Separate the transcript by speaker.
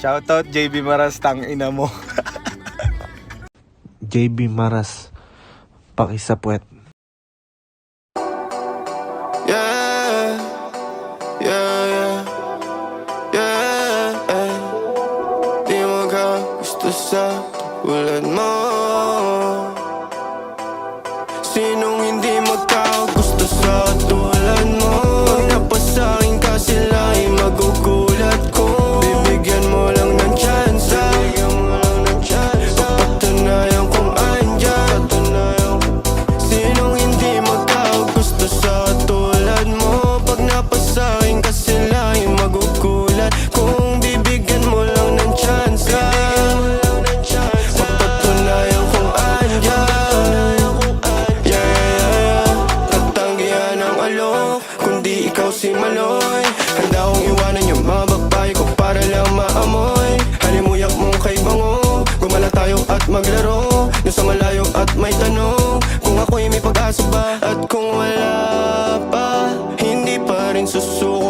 Speaker 1: Shoutout JB Maras, tang ina mo.
Speaker 2: JB Maras, pakisapwet.
Speaker 3: Yeah, yeah, yeah, yeah. Di mo ka gusto sa tulad mo. Sinong hindi magkagusto sa tulad mo? Pag napasakin ka sila ay magugulat ko. Bibigyan mo lang ng chance, papatunayan kung andyan. Sinong hindi magkagusto sa tulad mo? Pag napasakin ka sila ay magugulat. Kung bibigyan mo lang ng chance, papatunayan kung andyan. Tatanggihan ang alok, kundi ikaw si Maloy. Handa kong iwanan yung mga babae ko para lang maamoy. Halimuyak mong kay bango, gumala tayo at maglaro. Yung sa malayo at may tanong, kung ako'y may pag-asa ba? At kung wala pa, hindi pa rin susuko.